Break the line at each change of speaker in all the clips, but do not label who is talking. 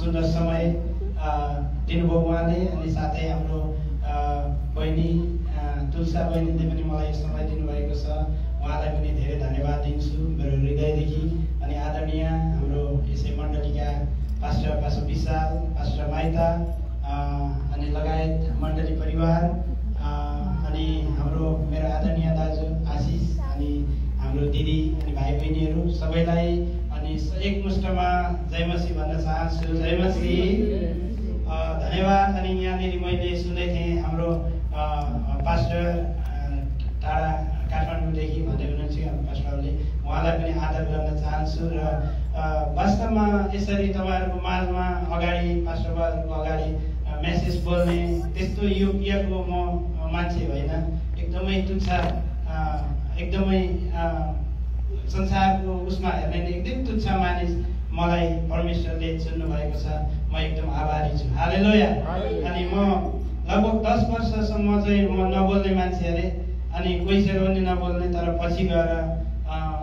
सुन्दर समय दिनुभयो उहाँले। अनि साथै हाम्रो बहिनी तुलसा बहिनीले पनि मलाई यो समय दिनुभएको छ, उहाँलाई पनि धेरै धन्यवाद दिन्छु मेरो हृदयदेखि। अनि आदरणीय हाम्रो यसै मण्डलीका पास्टर विशाल, पास्टर माइता अनि लगायत मण्डली परिवार, अनि हाम्रो मेरो आदरणीय दाजु आशिष, अनि हाम्रो दिदी अनि भाइ बहिनीहरू सबैलाई अनि एकमुष्टमा जय मसीह भन्न चाहन्छु। जय मसीह। धन्यवाद। अनि यहाँनिर मैले सुन्दै थिएँ हाम्रो पास्टर टाढा काठमाडौँदेखि भन्दै हुनुहुन्छ पास्टरले, उहाँलाई पनि आदर गर्न चाहन्छु। र वास्तवमा यसरी तपाईँहरूको माझमा अगाडि पास्टरहरूको अगाडि मेसेज बोल्ने त्यस्तो योग्यको म मान्छे होइन, एकदमै तुच्छ, एकदमै संसारको उसमा हेर्ने एकदम तुच्छ मानिस मलाई परमेश्वरले चुन्नु भएको छ। म एकदम आभारी छु। हालेलुया। अनि म लगभग 10 वर्षसम्म चाहिँ म नबोल्ने मान्छे अरे, अनि कोहीसँग पनि नबोल्ने, तर पछि गएर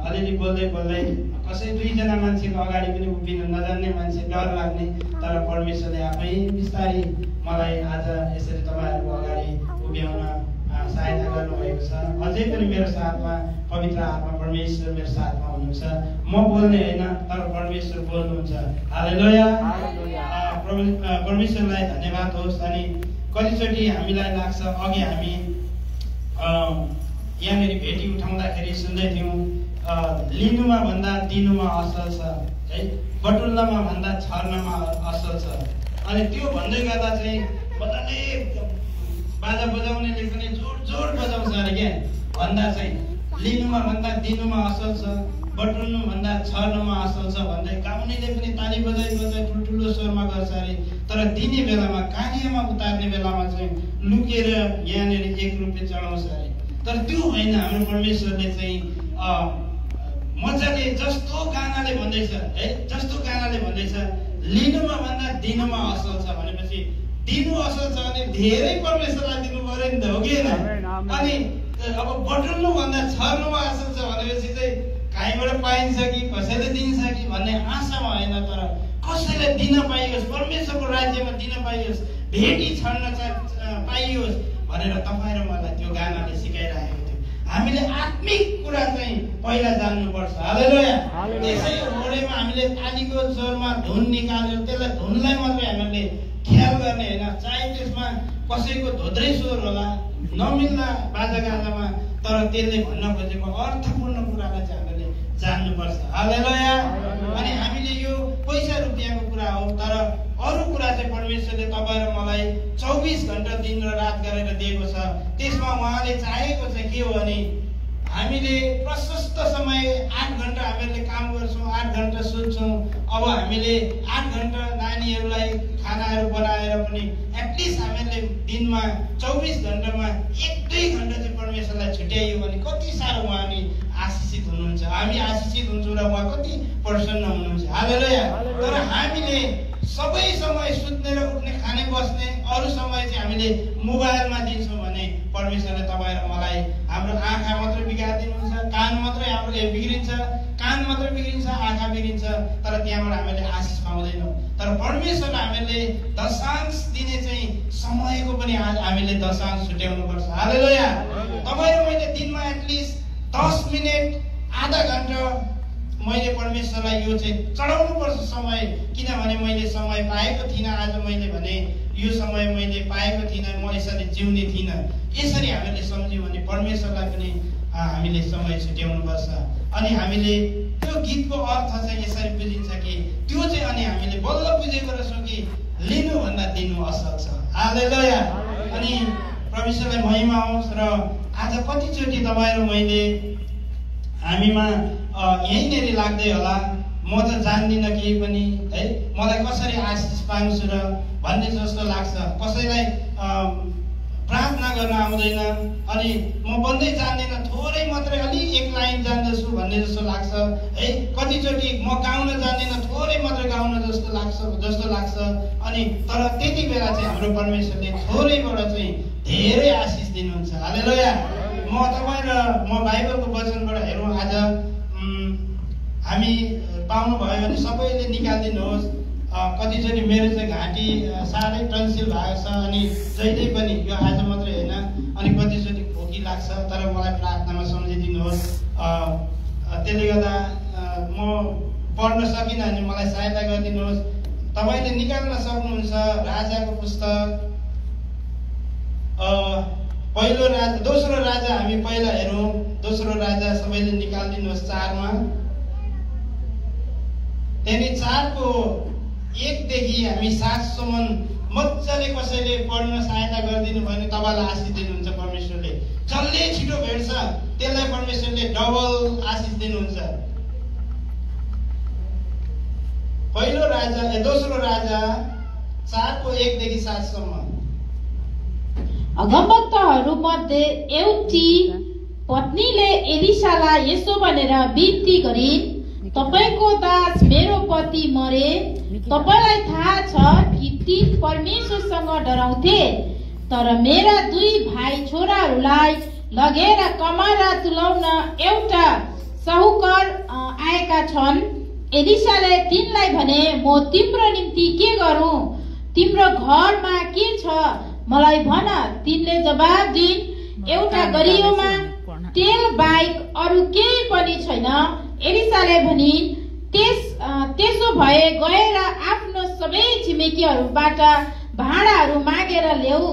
अलिअलि बोल्दै बोल्दै कसै 2जना मान्छेको अगाडि पनि उभिन नजान्ने मान्छे, डर लाग्ने, तर परमेश्वरले आफै बिस्तारै मलाई आज यसरी तपाईँहरूको अगाडि उभ्याउन सहायता गर्नुभएको छ। अझै पनि मेरो साथमा पवित्र आत्मा परमेश्वर मेरो साथमा हुनुहुन्छ। म बोल्ने होइन, तर परमेश्वर बोल्नुहुन्छ। हालेलुया। परमेश्वरलाई धन्यवाद होस्। अनि कतिचोटि हामीलाई लाग्छ, अघि हामी यहाँनिर भेटी उठाउँदाखेरि सुन्दै थियौँ, लिनुमा भन्दा दिनुमा असल छ है, बटुल्नमा भन्दा छर्नमा असल छ। अनि त्यो भन्दै गर्दा चाहिँ मजाले बाजा बजाउनेले पनि जोड बजाउँछ अरे क्या, भन्दा चाहिँ लिनुमा भन्दा दिनुमा असल छ, बटुल्नु भन्दा छर्नुमा असल छ भन्दै गाउनेले पनि ताली बजाइ ठुल्ठुलो स्वरमा गर्छ अरे, तर दिने बेलामा कानियामा उतार्ने बेलामा चाहिँ लुकेर यहाँनिर 1 रुपियाँ चढाउँछ अरे। तर त्यो होइन, हाम्रो परमेश्वरले चाहिँ मजाले जस्तो गानाले भन्दैछ है, जस्तो गानाले भन्दैछ लिनुमा भन्दा दिनुमा असल छ भनेपछि दिनु असल छ भने धेरै परमेश्वरलाई दिनु पर्यो नि त, हो कि होइन? अनि अब बटुल्नु भन्दा छर्नुमा असल छ भनेपछि चाहिँ कहीँबाट पाइन्छ कि कसैले दिन्छ कि भन्ने आशामा होइन, तर कसैले दिन पाइयोस्, परमेश्वरको राज्यमा दिन पाइयोस्, भेटी छर्न पाइयोस् भनेर तपाईँ र मलाई त्यो गानाले सिकाइरहेको थियो। हामीले आत्मिक कुरा चाहिँ पहिला जान्नुपर्छ। हालेलुया। त्यसै होडेमा हामीले तालीको स्वरमा धुन निकालेर त्यसलाई धुनलाई मात्रै हामीले ख्याल गर्ने होइन, चाहे त्यसमा कसैको धोद्रै स्वर होला, नमिल्ला बाजागाजामा, तर त्यसले भन्न खोजेको अर्थपूर्ण कुरालाई चाहिँ हामीले जान्नुपर्छ। हालेलुया। अनि हामीले यो पैसा रुपियाँको कुरा हो, तर अरू कुरा चाहिँ परमेश्वरले तपाईँ र मलाई 24 घण्टा दिन र रात गरेर दिएको छ। त्यसमा उहाँले चाहेको चाहिँ के हो भने हामीले प्रशस्त समय 8 घण्टा हामीले काम गर्छौँ, 8 घण्टा सुत्छौँ। अब हामीले 8 घण्टा नानीहरूलाई खानाहरू बनाएर पनि एटलिस्ट हामीले दिनमा 24 घण्टामा 1-2 घण्टा चाहिँ परमेश्वरलाई छुट्याइयो भने कति साह्रो उहाँले आशिषित हुनुहुन्छ, हामी आशिषित हुन्छौँ र उहाँ कति प्रसन्न हुनुहुन्छ। हालेलुया। तर हामीले सबै समय सुत्ने र उठ्ने, खाने बस्ने, अरू समय चाहिँ हामीले मोबाइलमा दिन्छौँ भने परमेश्वरले तपाईँ र मलाई हाम्रो आँखा मात्रै बिगारिदिनुहुन्छ, कान मात्रै हाम्रो बिग्रिन्छ, कान मात्रै बिग्रिन्छ, आँखा बिग्रिन्छ, तर त्यहाँबाट हामीले आशिष पाउँदैनौँ। तर परमेश्वरलाई हामीले दशांश दिने चाहिँ समयको पनि हामीले दशांश छुट्याउनुपर्छ। हालेलुया। तपाईँ र मैले दिनमा एटलिस्ट 10 मिनट, आधा घण्टा मैले परमेश्वरलाई यो चाहिँ चढाउनु पर्छ समय, किनभने मैले समय पाएको थिइनँ। आज मैले भने यो समय मैले पाएको थिइनँ, म यसरी जिउने थिइनँ। यसरी हामीले सम्झ्यौँ भने परमेश्वरलाई पनि हामीले समय छुट्याउनुपर्छ। अनि हामीले त्यो गीतको अर्थ चाहिँ यसरी बुझिन्छ कि त्यो चाहिँ अनि हामीले बल्ल बुझेको रहेछौँ कि लिनुभन्दा दिनु असल छ। हालेलुया। अनि परमेश्वरलाई महिमा होस्। र आज कतिचोटि तपाईँ र मैले हामीमा यहीँनिर लाग्दै होला, म त जान्दिनँ केही पनि है, मलाई कसरी आशिष पाउँछु र भन्ने जस्तो लाग्छ। कसैलाई प्रार्थना गर्न आउँदैन, अनि म बन्दै जान्दिनँ, थोरै मात्रै अलि 1 लाइन जान्दछु भन्ने जस्तो लाग्छ है। कतिचोटि म गाउन जान्दिनँ, थोरै मात्रै गाउन जस्तो लाग्छ। अनि तर त्यति बेला चाहिँ हाम्रो परमेश्वरले थोरैबाट चाहिँ धेरै आशिष दिनुहुन्छ। हालेलुया। म तपाईँ र म बाइबलको वचनबाट हेरौँ। आज हामी पाउनु भयो भने सबैले निकालिदिनुहोस्। कतिचोटि मेरो चाहिँ घाँटी साह्रै टन्सिल भएको छ अनि जहिले पनि यो आज मात्रै होइन अनि कतिचोटि खोकी लाग्छ तर मलाई प्रार्थनामा सम्झिदिनुहोस्। त्यसले गर्दा म पढ्न सकिनँ भने मलाई सहायता गरिदिनुहोस्। तपाईँले निकाल्न सक्नुहुन्छ राजाको पुस्तक पहिलो राजा दोस्रो राजा हामी पहिला हेरौँ। दोस्रो राजा सबैले निकालिदिनुहोस् 4 मा। त्यहाँदेखि 4 को 1 देखि हामी 7 सम्म मजाले कसैले पढ्न सहायता गरिदिनु भयो भने तपाईँलाई आशिष दिनुहुन्छ परमेश्वरले। जसले छिटो भेट्छ त्यसलाई परमेश्वरले डबल आशिष दिनुहुन्छ। पहिलो राजा दोस्रो राजा 4 को 1 देखि 7 सम्म।
अगमवक्ताहरू मध्ये एउटी पत्नीले एलिसालाई यसो भनेर बिन्ती गरिन्, तपाईको दास मेरो पति मरे। तपाईलाई थाहा छ कि ती परमेश्वरसँग डराउँथे, तर मेरा 2 भाइ छोराहरूलाई लगेर कमारा तुल्याउन एउटा साहुकार आएका छन्। एलिसाले तिनलाई भने, म तिम्रो निम्ति के गरौँ? तिम्रो घरमा के छ मलाई भन। तिनले जवाब दिन्, एउटा गरियोमा तेल बाहेक अरू केही पनि छैन। एलिसाले भनिन्, त्यसो भए गएर आफ्नो सबै छिमेकीहरूबाट भाँडाहरू मागेर ल्याऊ,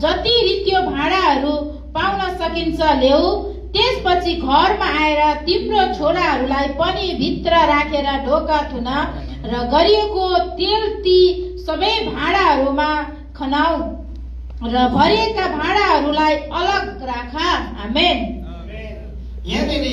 जति रित्यो भाँडाहरू पाउन सकिन्छ ल्याऊ। त्यसपछि घरमा आएर तिम्रो छोराहरूलाई पनि भित्र राखेर ढोका थुन र गरिएको तेल ती सबै भाँडाहरूमा खनाऊ र भरिएका भाँडाहरूलाई अलग राख। आमेन।
यहाँनिर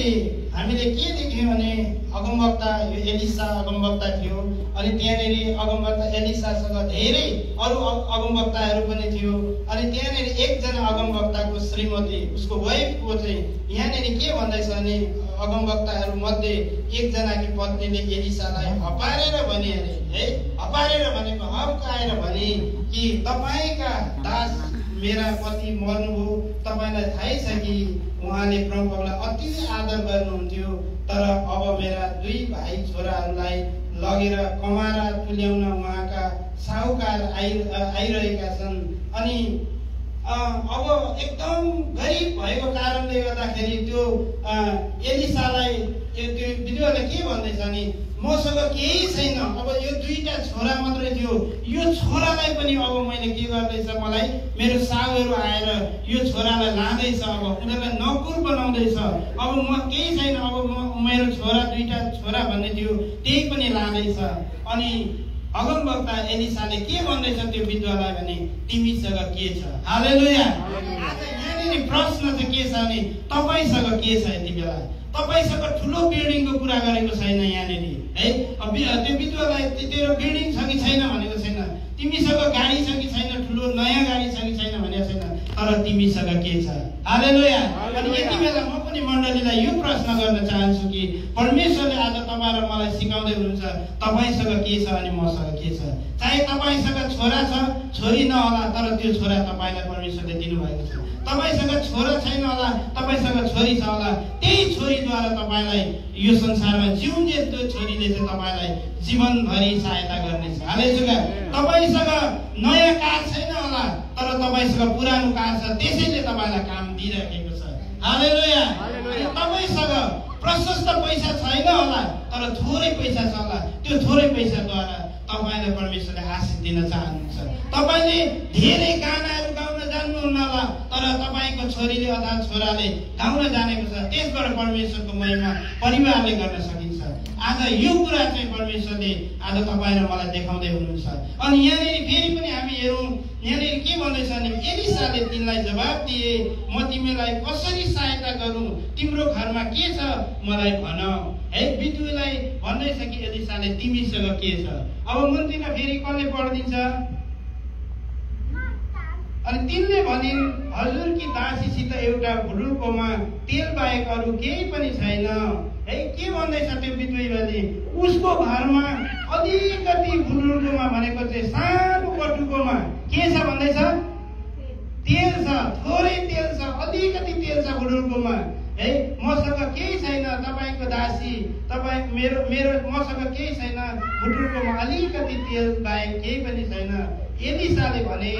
हामीले के देख्यौँ भने अगमवक्ता यो एलिसा अगमवक्ता थियो अनि त्यहाँनिर अगमवक्ता एलिसासँग धेरै अरू अगमवक्ताहरू पनि थियो अनि त्यहाँनिर एकजना अगमवक्ताको श्रीमती उसको वाइफको चाहिँ यहाँनिर के भन्दैछ भने अगमवक्ताहरू मध्ये एकजनाकी पत्नीले एलिसालाई हपारेर भने अरे है, हपारेर भनेको हप्काएर भने कि तपाईँका दास मेरा पति मर्नुभयो, तपाईँलाई थाहै छ कि उहाँले प्रभुलाई अति आदर गर्नुहुन्थ्यो, तर अब मेरा 2 भाइ छोराहरूलाई लगेर कमारा तुल्याउन उहाँका साहुकार आइरहेका छन् अनि अब एकदम गरिब भएको कारणले गर्दाखेरि त्यो एलिसालाई त्यो विधवाले के भन्दैछ नि, मसँग केही छैन, अब यो 2टा छोरा मात्रै थियो, यो छोरालाई पनि अब मैले के गर्दैछ, मलाई मेरो साहुहरू आएर यो छोरालाई लाँदैछ, अब उनीहरूलाई नकुर बनाउँदैछ, अब म केही छैन, अब मेरो छोरा 2टा छोरा भन्ने थियो त्यही पनि लाँदैछ। अनि अगमवक्ता एलिसाले के भन्दैछ त्यो विधवालाई भने तिमीसँग के छ? हालेलुया। आज यहाँनिर प्रश्न चाहिँ के छ भने तपाईसँग के छ? यति बेला तपाईसँग ठुलो बिल्डिङको कुरा गरेको छैन यहाँनिर है। त्यो विधवालाई तेरो बिल्डिङ छ कि छैन भनेको छैन, तिमीसँग गाडी छ कि छैन, ठुलो नयाँ गाडी छ कि छैन भनेको छैन, तर तिमीसँग के छ? हालेलुया। अनि यति बेला म पनि मण्डलीलाई यो प्रश्न गर्न चाहन्छु कि परमेश्वरले आज तपाईँ र मलाई सिकाउँदै हुनुहुन्छ तपाईसँग के छ अनि मसँग के छ। चाहे तपाईसँग छोरा छ छोरी नहोला, तर त्यो छोरा तपाईँलाई परमेश्वरले दिनुभएको छ। तपाईसँग छोरा छैन होला, तपाईसँग छोरी छ होला, त्यही छोरीद्वारा तपाईँलाई यो संसारमा जिउने त्यो छोरीले चाहिँ तपाईँलाई जीवनभरि सहायता गर्नेछ। हालेलुया। तपाईसँग नयाँ कार छैन होला, तर तपाईसँग पुरानो कार छ, त्यसैले तपाईँलाई काम दिइरहेको छ। हालेलुया। तपाईसँग प्रशस्त पैसा छैन होला, तर थोरै पैसा छ होला, त्यो थोरै पैसाद्वारा तपाईँलाई परमेश्वरले आशीष दिन चाहनुहुन्छ। तपाईँले धेरै गानाहरू गाउन जान्नुहुन्न होला, तर तपाईँको छोरीले अथवा छोराले गाउन जानेको छ, त्यसबाट परमेश्वरको महिमा परिवारले गर्न सकिन्छ। आज यो कुरा चाहिँ परमेश्वरले आज तपाईँ र मलाई देखाउँदै हुनुहुन्छ। अनि यहाँनिर फेरि पनि हामी हेरौँ, यहाँनिर के भन्दैछ भने एलिसाले तिनलाई जवाब दिए, म तिमीलाई कसरी सहायता गरौँ? तिम्रो घरमा के छ मलाई भन है। विधुलाई भन्दैछ कि एलिसाले तिमीसँग के छ? अब मुन्तीमा फेरि कसले पढिदिन्छ? अनि तिनले भनिन्, हजुरकी दासीसित एउटा भुडुल्कोमा तेल बाहेक अरू केही पनि छैन है। के भन्दैछ त्यो विधुवाले? उसको घरमा अलिकति भुडुल्कोमा भनेको चाहिँ सानो बटुकोमा के छ भन्दैछ? तेल छ, थोरै तेल छ, अलिकति तेल छ भुडुल्कोमा। है मसँग केही छैन तपाईँको दासी तपाईँ मसँग केही छैन भुटुरकोमा अलिकति तेल बाहेक केही पनि छैन। एलिसाले भने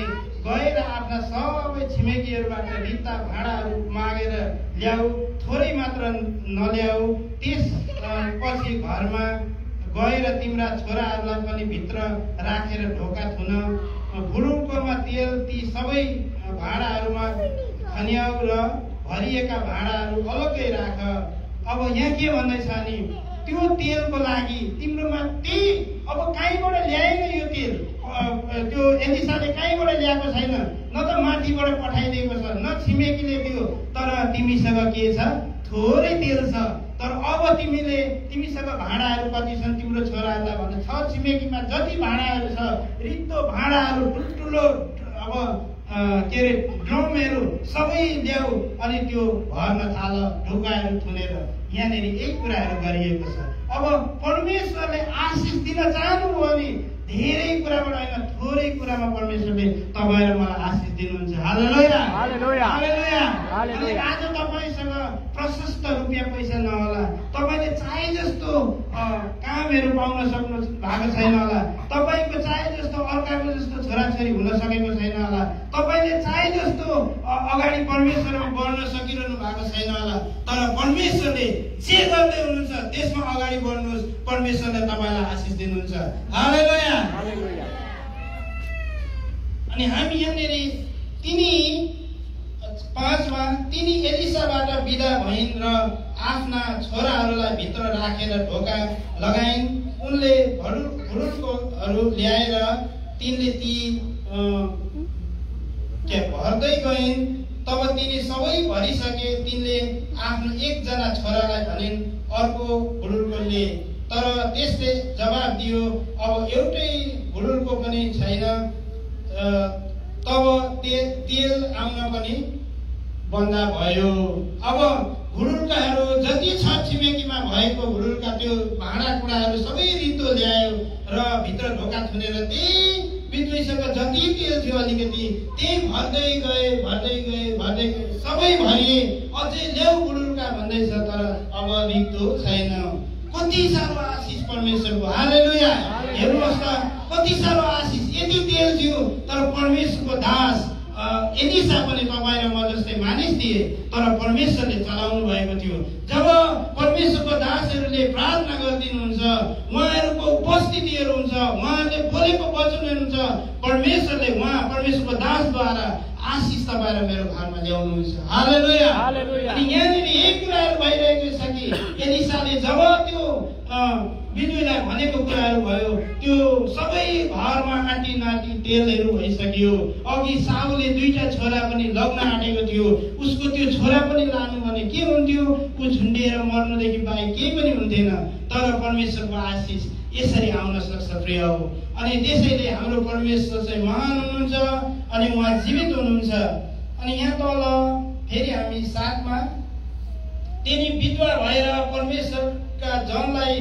गएर आफ्ना सबै छिमेकीहरूबाट रित्ता भाँडाहरू मागेर ल्याऊ, थोरै मात्र नल्याऊ। त्यसपछि घरमा गएर तिम्रा छोराहरूलाई पनि भित्र राखेर ढोका थुन, भुडुकोमा तेल ती सबै भाँडाहरूमा खन्याउ र भरिएका भाँडाहरू अलग्गै राख। अब यहाँ के भन्दैछ नि, त्यो तेलको लागि तिम्रोमा त्यही अब कहीँबाट ल्याएन यो तेल, त्यो एलिसाले कहीँबाट ल्याएको छैन, न त माथिबाट पठाइदिएको छ, न छिमेकीले दियो, तर तिमीसँग के छ, थोरै तेल छ। तर अब तिमीसँग भाँडाहरू कति छन् तिम्रो छोराहरूलाई भन्दा छ छिमेकीमा जति भाँडाहरू छ, रित्तो भाँडाहरू ठुल्ठुलो अब के अरे ड्रमहरू सबै ल्याऊ अनि त्यो भर्न थाल, ढोकाहरू थुनेर। यहाँनिर यही कुराहरू गरिएको छ। अब परमेश्वरले आशिष दिन चाहनुभयो भने धेरै कुराबाट होइन, थोरै कुरामा परमेश्वरले तपाईँ र मलाई आशिष दिनुहुन्छ। हालेलुया, हालेलुया, हालेलुया। आज तपाईँसँग प्रशस्त रुपियाँ पैसा नहोला, तपाईँले चाहे जस्तो कामहरू पाउन सक्नु भएको छैन होला, तपाईँको चाहे जस्तो अर्काको जस्तो छोराछोरी हुन सकेको छैन होला, तपाईँले चाहे जस्तो अगाडि परमेश्वरमा बढ्न सकिरहनु भएको छैन होला, तर परमेश्वरले जे गर्दै हुनुहुन्छ त्यसमा अगाडि बढ्नुहोस्, परमेश्वरले तपाईँलाई आशिष दिनुहुन्छ। हालेलुया। अनि हामी यहाँनिर तिनी एलिसाबाट बिदा भइन् र आफ्ना छोराहरूलाई भित्र राखेर ढोका लगाइन्। उनले भुडुकोहरू ल्याएर तिनले ती भर्दै गइन्। तब तिनी सबै भरिसके। तिनले आफ्नो एकजना छोरालाई भनिन्, अर्को भुडुकोले, तर त्यसले जवाब दियो, अब एउटै भुडुको पनि छैन। तब तेल आउन पनि बन्द भयो। अब भुडुकाहरू जति छ छिमेकीमा भएको भुडुका त्यो भाँडाकुँडाहरू सबै रित्तो ल्यायो र भित्र ढोका थुनेर त्यही बिजुलीसँग जति तेल थियो अलिकति त्यही भर्दै गए सबै भरिए। अझै ल्याउ भुडुका भन्दैछ, तर अब रित्तो छैन। कति साह्रो आशिष परमेश्वरको। हालेलुया। हेर्नुहोस् त कति साह्रो आशिष। यति तेल थियो तर परमेश्वरको दास एलिसा पनि तपाईँ र म जस्तै मानिस थिए, तर परमेश्वरले चलाउनु भएको थियो। जब परमेश्वरको दासहरूले प्रार्थना गरिदिनुहुन्छ, उहाँहरूको उपस्थितिहरू हुन्छ, उहाँहरूले बोलेको वचनहरू हुन्छ, परमेश्वरले परमेश्वरको दासद्वारा आशिष तपाईँ र मेरो घरमा ल्याउनुहुन्छ। हालेलुया। अनि यहाँनिर यही कुराहरू भइरहेको छ कि एलिसाले जब त्यो बिजुलीलाई भनेको कुराहरू भयो, त्यो सबै घरमा आँटी तेलहरू भइसक्यो। अघि साउले दुईटा छोरा पनि लग्न आँटेको थियो, उसको त्यो छोरा पनि लानु भने के हुन्थ्यो, ऊ झुन्डिएर मर्नुदेखि बाहेक केही पनि हुन्थेन। तर परमेश्वरको आशिष यसरी आउन सक्छ प्रिय हो। अनि त्यसैले हाम्रो परमेश्वर चाहिँ महान हुनुहुन्छ अनि उहाँ जीवित हुनुहुन्छ। अनि यहाँ तल फेरि हामी 7 मा, तिनी विधवा भएर परमेश्वरका जनलाई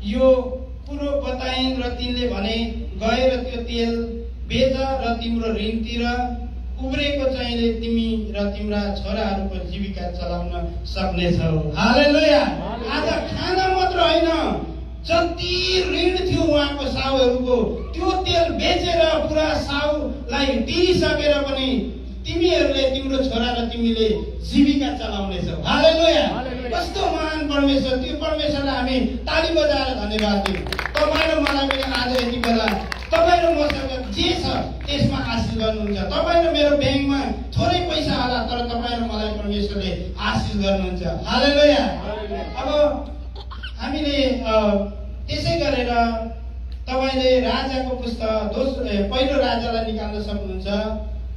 यो कुरो बताइन् र तिनले भने, गएर त्यो तेल बेच र तिम्रो ऋण तिर, उब्रेको चाहिँले तिमी र तिम्रा छोराहरूको जीविका चलाउन सक्नेछौ। हालेलुया। आज खाना मात्र होइन, जति ऋण थियो उहाँको साउहरूको त्यो तेल बेचेर पुरा साउलाई तिरिसकेर पनि तिमीहरूले तिम्रो छोरा र तिमीले जीविका चलाउनेछौ। हालेलुया। कस्तो महान परमेश्वर। त्यो परमेश्वरलाई हामी ताली बजाएर धन्यवाद दिउँ। तपाईँ र मलाई पनि आज यति बेला तपाईँ र मसँग जे छ त्यसमा आशिष गर्नुहुन्छ। तपाईँ र मेरो ब्याङ्कमा थोरै पैसा होला, तर तपाईँ र मलाई परमेश्वरले आशिष गर्नुहुन्छ। हालेलुया। अब हामीले त्यसै गरेर तपाईँले राजाको पुस्तक पहिलो राजालाई निकाल्न सक्नुहुन्छ,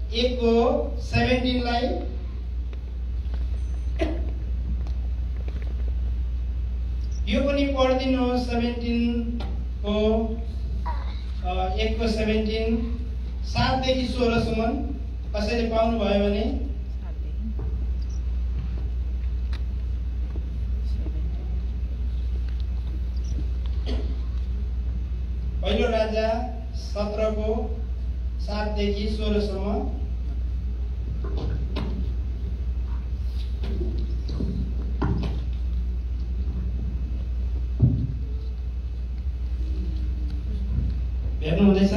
1:17 लाई। यो पनि पढिदिनुहोस्। 1:17 7 देखि 16 सम्म कसैले पाउनु भयो भने। पहिलो राजा 17:7 देखि 16 सम्म। भेट्नु हुँदैछ?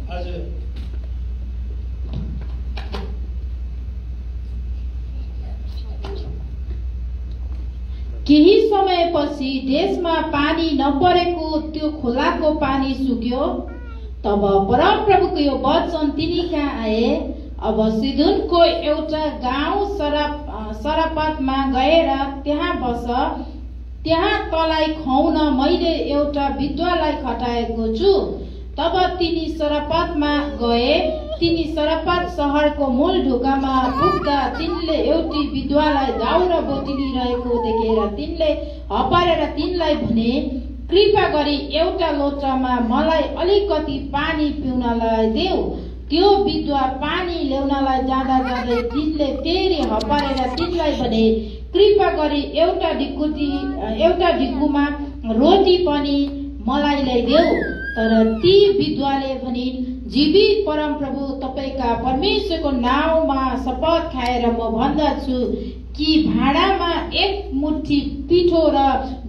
हजुर।
केही समयपछि देशमा पानी नपरेको त्यो खोलाको पानी सुक्यो। तब परमप्रभुको यो वचन तिनी कहाँ आए, अब सिदोनको एउटा गाउँ सरपतमा गएर त्यहाँ बस, त्यहाँ तँलाई खुवाउन मैले एउटा विधवालाई खटाएको छु। तब तिनी सरपतमा गए। तिनी सरपत सहरको मूल ढोकामा पुग्दा तिनले एउटी विधवालाई दाउरा बोटिनी रहेको देखेर तिनले हपारेर तिनलाई भने, कृपा गरी एउटा लोटामा मलाई अलिकति पानी पिउनलाई देऊ। त्यो विधवा पानी ल्याउनलाई जाँदा जाँदै तिनले फेरि हपारेर तिनलाई भने, कृपा गरी एउटा ढिकुमा रोटी पनि मलाई ल्याइदेऊ। तर ती विधवाले भनिन्, जीवित परमप्रभु तपाईका परमेश्वरको नाउँमा शपथ खाएर म भन्दछु कि भाँडामा एक मुठी पिठो र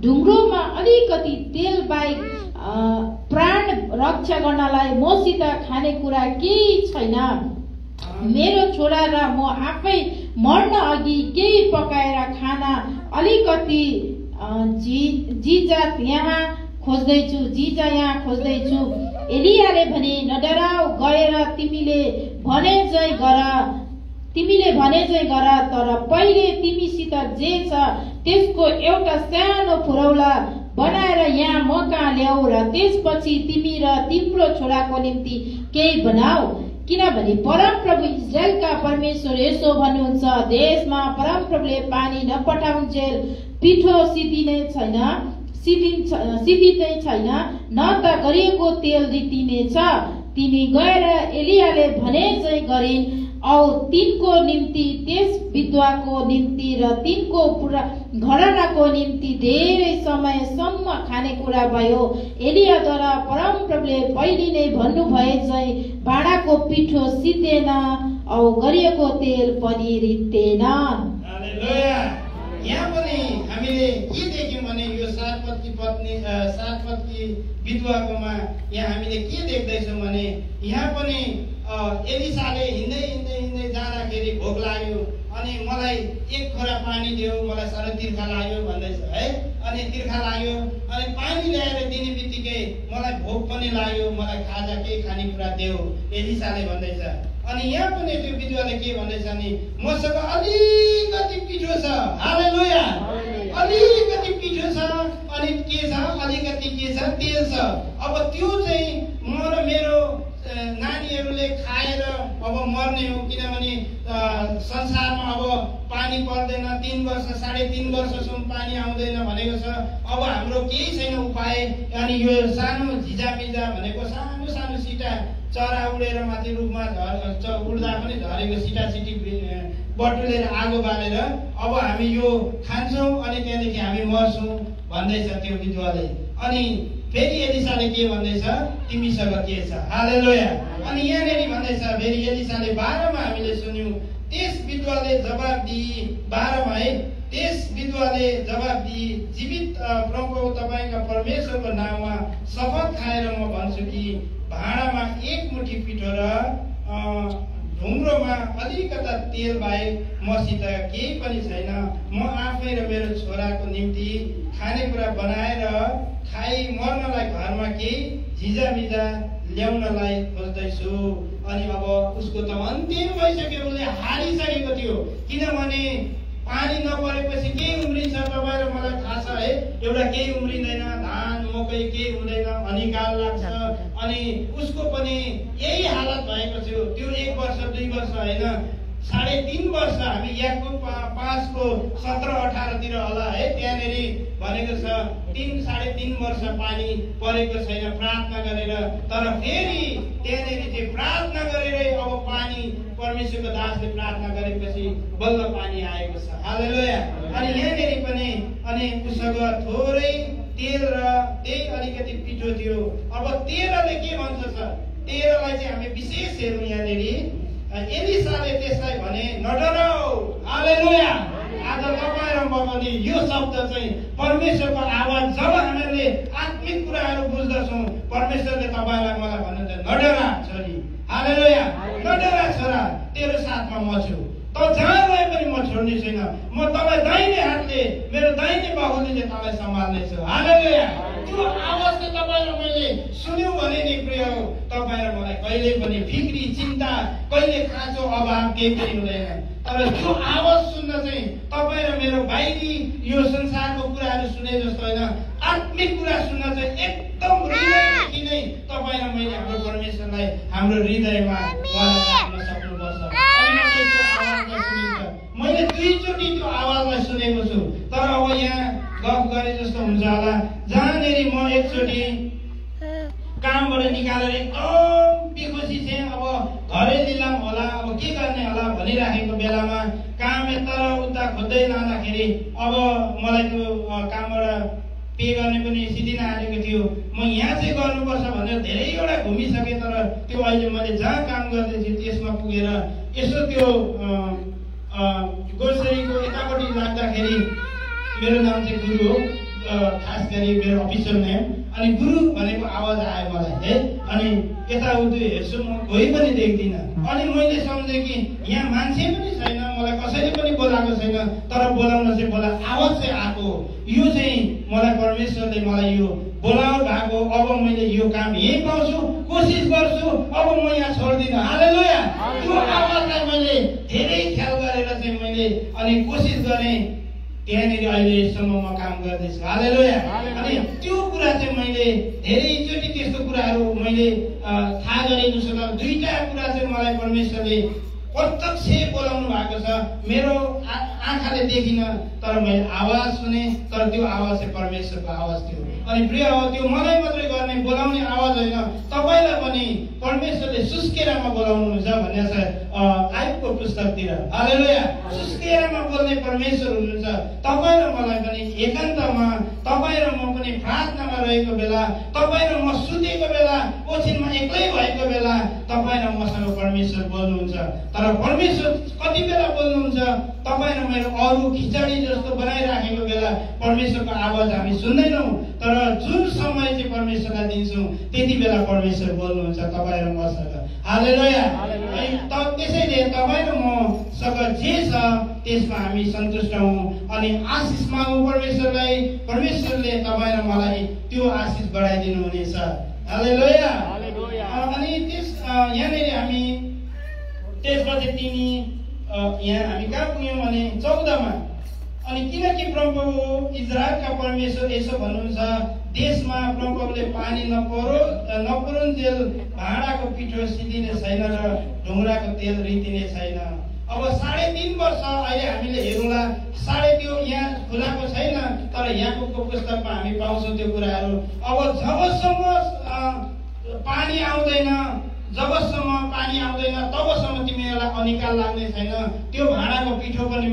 ढुङ्ग्रोमा अलिकति तेल बाहेक प्राण रक्षा गर्नलाई मसित खानेकुरा केही छैन। मेरो छोरा र म आफै मर्न अघि केही पकाएर खाना अलिकति जिजा यहाँ खोज्दैछु। एलियाले भने, नडराऊ, गएर तिमीले भने जै गर, तर पहिले तिमीसित जे छ त्यसको एउटा सानो फुरौला बनाएर यहाँ मका ल्याऊ र त्यसपछि तिमी र तिम्रो छोराको निम्ति केही बनाऊ। किनभने परमप्रभु इजरायलका परमेश्वर यसो भन्नुहुन्छ, देशमा परमप्रभुले पानी नपठाउन्जेल पिठो सिद्धिँदै छैन, न त गरिएको तेल रितिनेछ। तिनी गएर एलियाले भने जै गरिन् औ तिनको निम्ति, त्यस विधवाको निम्ति र तिनको पुरा घरानाको निम्ति धेरै समयसम्म खानेकुरा भयो। एलियाद्वारा परमप्रभुले पहिले नै भन्नुभए झै भाँडाको पिठो सिद्धेन औ गरिएको तेल पनि रित्तेन।
हालेलुया। यहाँ पनि हामीले के देख्यौँ भने यो सारपतकी विधवाकोमा यहाँ हामीले के देख्दैछौँ भने यहाँ पनि एलिसाले हिँड्दै जाँदाखेरि भोक लाग्यो अनि मलाई एक खोरा पानी देऊ, मलाई साह्रो तिर्खा लाग्यो भन्दैछ है। अनि तिर्खा लाग्यो अनि पानी ल्याएर दिने बित्तिकै मलाई भोक पनि लाग्यो, मलाई खाजा केही खानेकुरा देऊ एलिसाले भन्दैछ। अनि यहाँ पनि त्यो विधवाले के भन्दैछ नि, मसँग अलिकति पिठो छ। हालेलुया। अलिकति पिठो छ अनि के छ, अलिकति के छ, तेल छ। अब त्यो चाहिँ म र मेरो नानीहरूले खाएर अब मर्ने हो, किनभने संसारमा अब पानी पर्दैन, 3 वर्ष 3.5 वर्षसम्म पानी आउँदैन भनेको छ। अब हाम्रो केही छैन उपाय। अनि यो सानो झिजामिजा भनेको सानो सानो सिटा चरा उडेर माथि रुखमा उड्दा पनि झरेको सिटासिटी बटुलेर आगो बालेर अब हामी यो खान्छौँ अनि त्यहाँदेखि हामी मर्छौँ भन्दैछ त्यो विधवाले। अनि फेरि एलिसाले के भन्दैछ, तिमीसँग के छ। हालेलुया। अनि यहाँनिर भन्दैछ फेरि एलिसाले 12 मा हामीले सुन्यौँ, त्यस विधवाले जवाब दिए, 12 मा है, त्यस विधवाले जवाब दिए, जीवित प्रभु तपाईका परमेश्वरको नाममा शपथ खाएर म भन्छु कि भाँडामा एक मुठी पिठो र ढुङ्ग्रोमा अलिकता तेल बाहेक मसित केही पनि छैन। म आफै र मेरो छोराको निम्ति खानेकुरा बनाएर खाइ मर्नलाई घरमा केही झिजामिजा ल्याउनलाई खोज्दैछु। अनि अब उसको त अन्तिम भइसक्यो, उसले हारिसकेको थियो। किनभने पानी नपरेपछि केही उम्रिन्छ, तपाईँ र मलाई थाहा छ है। एउटा केही उम्रिँदैन, धान मकै केही हुँदैन, अनिकाल लाग्छ। अनि उसको पनि यही हालत भएको थियो। त्यो 1 वर्ष 2 वर्ष होइन, 3.5 वर्ष। हामी याकुब 5 को 17-18 तिर होला है, त्यहाँनिर भनेको छ 3-3.5 वर्ष पानी परेको छैन प्रार्थना गरेर। तर फेरि त्यहाँनिर चाहिँ प्रार्थना गरेरै अब पानी, परमेश्वरको दासले प्रार्थना गरेपछि बल्ल पानी आएको छ। हालेलुया। अनि यहाँनिर पनि अनि उसँग थोरै तेल र त्यही अलिकति पिठो थियो। अब 13ले के भन्छ छ, 13लाई चाहिँ हामी विशेष हेरौँ। यहाँनिर एलिसाले त्यसलाई भने, नडराऊ। हालेलुया। आज तपाईँ र म पनि यो शब्द चाहिँ परमेश्वरको आवाज जब हामीहरूले आत्मिक कुराहरू बुझ्दछौँ, परमेश्वरले तपाईँलाई मलाई भन्नुहुन्छ, नडरा छोरी, हालेलुया, नडरा छोरा, तेरो साथमा म छु, त जहाँ गए पनि म छोड्ने छैन, म तपाईँ दाहिने हातले, मेरो दाहिने बाहुले तपाईँ सम्हाल्नेछु, हालेलुया। त्यो आवाज चाहिँ तपाईँ र मैले सुन्यौँ भने नि प्रिय हो, तपाईँ र मलाई कहिले पनि फिक्री, चिन्ता, कहिले खाँचो, अभाव केही पनि हुँदैन। तर त्यो आवाज सुन्न चाहिँ तपाईँ र मेरो बाहिरी यो संसारको कुराहरू सुने जस्तो होइन, आत्मिक कुरा सुन्न चाहिँ एकदम हृदयदेखि नै तपाईँ र मैले हाम्रो परमेश्वरलाई हाम्रो हृदयमा राख्न सक्नुपर्छ। मैले 2 चोटि त्यो आवाजलाई सुनेको छु, तर अब यहाँ गफ गरे जस्तो हुन्छ होला, जहाँनेरि म एकचोटि कामबाट निकालेर एकदम बेखुसी थिएँ, अब घरै लिलाम होला, अब के गर्ने होला भनिराखेको बेलामा काम यता उता खोज्दै लाँदाखेरि अब मलाई त्यो कामबाट पे गर्ने पनि स्थिति नआएको थियो। म यहाँ चाहिँ गर्नुपर्छ भनेर धेरैवटा घुमिसकेँ, तर त्यो अहिले मैले जहाँ काम गर्दैछु त्यसमा पुगेर यसो त्यो ग्रोसरीको यतापट्टि लाग्दाखेरि मेरो नाम चाहिँ गुरु हो, खास गरी मेरो अफिसियल नेम, अनि गुरु भनेको आवाज आयो मलाई है, अनि यताउति हेर्छु म कोही पनि देख्दिनँ, अनि मैले सम्झेँ कि यहाँ मान्छे पनि छैन, मलाई कसैले पनि बोलाएको छैन, तर बोलाउन चाहिँ आवाज चाहिँ आएको, यो चाहिँ मलाई परमेश्वरले मलाई यो बोलाउनु भएको, अब मैले यो काम यही पाउँछु, कोसिस गर्छु, अब म यहाँ छोड्दिनँ, हालेलुया। त्यो आवाजलाई मैले धेरै ख्याल गरेर चाहिँ मैले अनि कोसिस गरेँ, त्यहाँनिर अहिलेसम्म म काम गर्दैछु, हालेलुया। अनि त्यो कुरा चाहिँ मैले धेरैचोटि त्यस्तो कुराहरू मैले थाहा गरेको छु, तर 2टा कुरा चाहिँ मलाई परमेश्वरले प्रत्यक्ष बोलाउनु भएको छ। मेरो आँखाले देखिनँ, तर मैले आवाज सुने, तर त्यो आवाज चाहिँ परमेश्वरको आवाज थियो। अनि प्रिय हो, त्यो मलाई मात्रै गर्ने बोलाउने आवाज होइन, तपाईँलाई पनि परमेश्वरले सुस्केरामा बोलाउनुहुन्छ भन्ने छ आयुबको पुस्तकतिर, हालेलुया। सुस्केरामा बोल्ने परमेश्वर हुनुहुन्छ। तपाईँ र मलाई पनि एकान्तमा, तपाईँ र म पनि प्रार्थनामा रहेको बेला, तपाईँ र म सुतेको बेला, ओछिनमा एक्लै भएको बेला तपाईँ र मसँग परमेश्वर बोल्नुहुन्छ। तर परमेश्वर कति बेला बोल्नुहुन्छ, तपाईँ र मेरो अरू खिचडी जस्तो बनाइराखेको बेला परमेश्वरको आवाज हामी सुन्दैनौँ, तर जुन समय चाहिँ परमेश्वरलाई दिन्छौँ त्यति बेला परमेश्वर बोल्नुहुन्छ तपाईँ र मसँग, हालेलुया। त्यसैले तपाईँ र मसँग जे छ त्यसमा हामी सन्तुष्ट हौँ अनि आशिष मागौँ परमेश्वरलाई, परमेश्वरले तपाईँ र मलाई त्यो आशिष बढाइदिनु हुनेछ, हालेलुया। अनि यहाँनिर हामी त्यसपछि तिमी यहाँ हामी कहाँ पुग्यौँ भने 14 मा, अनि किनकि प्रभु इजरायलका परमेश्वर यसो भन्नुहुन्छ, देशमा प्रभुले पानी नपरुन्जेल भाँडाको पिठो सिद्धिने छैन र ढुङ्गाको तेल रितिने छैन। अब 3.5 वर्ष अहिले हामीले हेरौँला, त्यो यहाँ खुलाएको छैन, तर याकुबको पुस्तकमा हामी पाउँछौँ त्यो कुराहरू। अब जबसम्म पानी आउँदैन तबसम्म तिमीहरूलाई अनिकाल लाग्ने छैन, त्यो भाँडाको पिठो पनि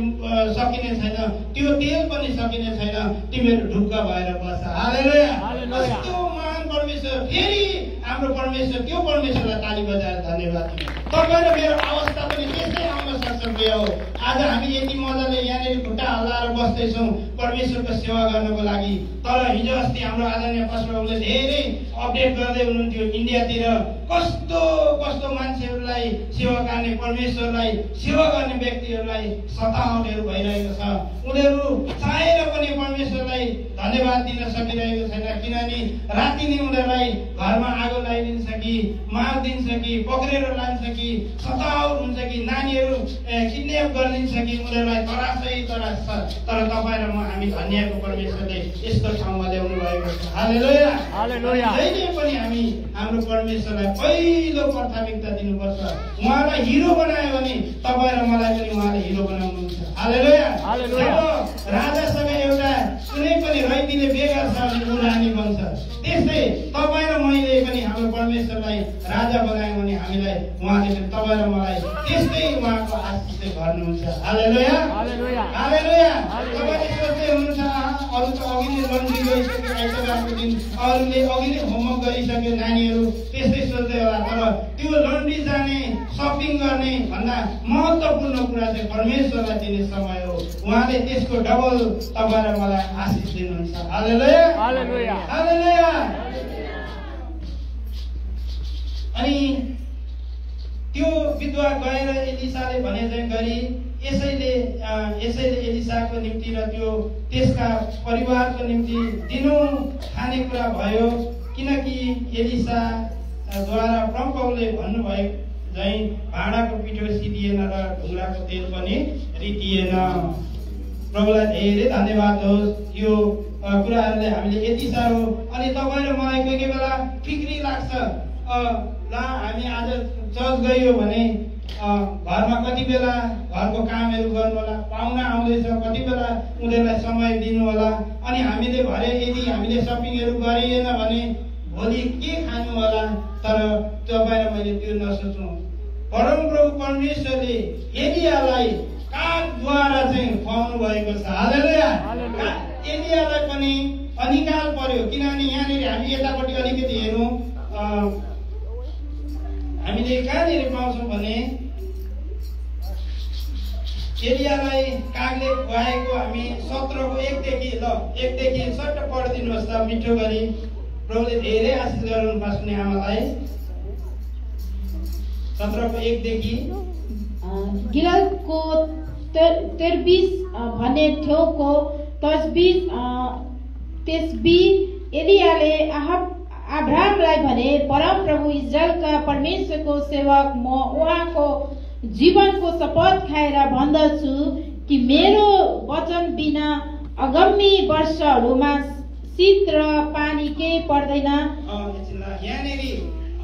सकिने छैन, त्यो तेल पनि सकिने छैन, तिमीहरू ढुक्क भएर बस्छ, हालेलुया। कस्तो महान परमेश्वर, फेरि हाम्रो परमेश्वर, त्यो परमेश्वरलाई ताली बजाएर धन्यवाद दिनु। तपाईँ र मेरो अवस्था पनि त्यस्तै आउन सक्छ प्रिय हो। आज हामी यति मजाले यहाँनिर खुट्टा हल्लाएर बस्दैछौँ परमेश्वरको सेवा गर्नको लागि, तर हिजो अस्ति हाम्रो आदरणीय पास्टरले धेरै अपडेट गर्दै हुनुहुन्थ्यो, इन्डियातिर कस्तो मान्छेहरूलाई सेवा गर्ने, परमेश्वरलाई सेवा गर्ने व्यक्तिहरूलाई सतावटहरू भइरहेको छ। उनीहरू चाहेर पनि परमेश्वरलाई धन्यवाद दिन सकिरहेको छैन, किनभने राति नै उनीहरूलाई घरमा आगो लगाइदिन्छ कि मारिदिन्छ कि पक्रेर लान्छ कि सतावट हुन्छ कि नानीहरू किडन्याप गरिदिन्छ कि उनीहरूलाई तरासै तरास छ। तर तपाईँ र म हामी धन्यको परमेश्वरले यस्तो ठाउँमा ल्याउनु भएको छ, हालेलुया। जहिले पनि हामी हाम्रो परमेश्वरलाई पहिलो प्राथमिकता दिनुपर्छ। उहाँलाई हिरो बनायो भने तपाईँ र मलाई पनि उहाँले हिरो बनाउनुहुन्छ, हालेलुया। जब राजासँग एउटा कुनै पनि रैतीले बेगर छ भने ऊ रानी बन्छ, त्यस्तै तपाईँ र मैले पनि हाम्रो परमेश्वरलाई राजा बनायो भने हामीलाई उहाँले पनि तपाईँ र मलाई त्यस्तै उहाँको आशिषले भर्नुहुन्छ, हालेलुया, हालेलुया। तपाईँले सोच्दै हुनुहुन्छ अरू त अघि नै लन्ड्री गइसक्यो, आइतबारको दिन अरूले अघि नै होमवर्क गरिसके, गरिसक्यो नानीहरू त्यस्तै सोच्दै होला। तर त्यो लन्ड्री जाने सपिङ गर्ने भन्दा महत्त्वपूर्ण कुरा चाहिँ परमेश्वरलाई दिने समय हो। उहाँले त्यसको डबल तपाईँ र मलाई आशिष दिनुहुन्छ। हालेलुया हालेलुया हालेलुया। अनि त्यो विधवा गएर एलिसाले भने चाहिँ गरी यसैले एलिसाको निम्ति र त्यसका परिवारको निम्ति दिनु खानेकुरा भयो, किनकि एलिसाद्वारा प्रभुले भन्नुभयो झैँ भाँडाको पिठो सिधिएन र ढुङ्गाको तेल पनि रितिएन। प्रभुलाई धेरै धन्यवाद होस्। यो कुराहरूले हामीले यति साह्रो अनि तपाईँ र मलाई कोही कोही बेला फिक्री लाग्छ ल हामी आज चर्च गयो भने घरमा कति बेला घरको कामहरू गर्नु होला, पाहुना आउँदैछ कति बेला उनीहरूलाई समय दिनु होला, अनि हामीले भरे यदि हामीले सपिङहरू गरिएन भने भोलि के खानु होला। तर तपाईँ र मैले त्यो नसोचौँ। परमप्रभु परमेश्वरले एलियालाई कागद्वारा चाहिँ खुवाउनु भएको छ। हालेलुया। एलियालाई पनि अनिकाल पर्यो, किनभने यहाँनिर हामी यतापट्टि अलिकति हेरौँ, हामीले कहाँनिर पाउँछौँ भने एलियालाई कागले खुवाएको हामी 17को 1देखि सट्ट पढिदिनुहोस् त मिठो गरी। प्रभुले धेरै आशिष गराउनु पास्ने आमालाई। 17को 1देखि
गिलादको तेर्बिस भन्ने ठाउँको त्यसबी एलियाले अब्राहमलाई भने, परम प्रभु इजरायलका परमेश्वरको सेवक म उहाँको जीवनको शपथ खाएर भन्दछु कि मेरो वचन बिना आगामी वर्षहरूमा शीत र पानी केही पर्दैन।
यहाँनिर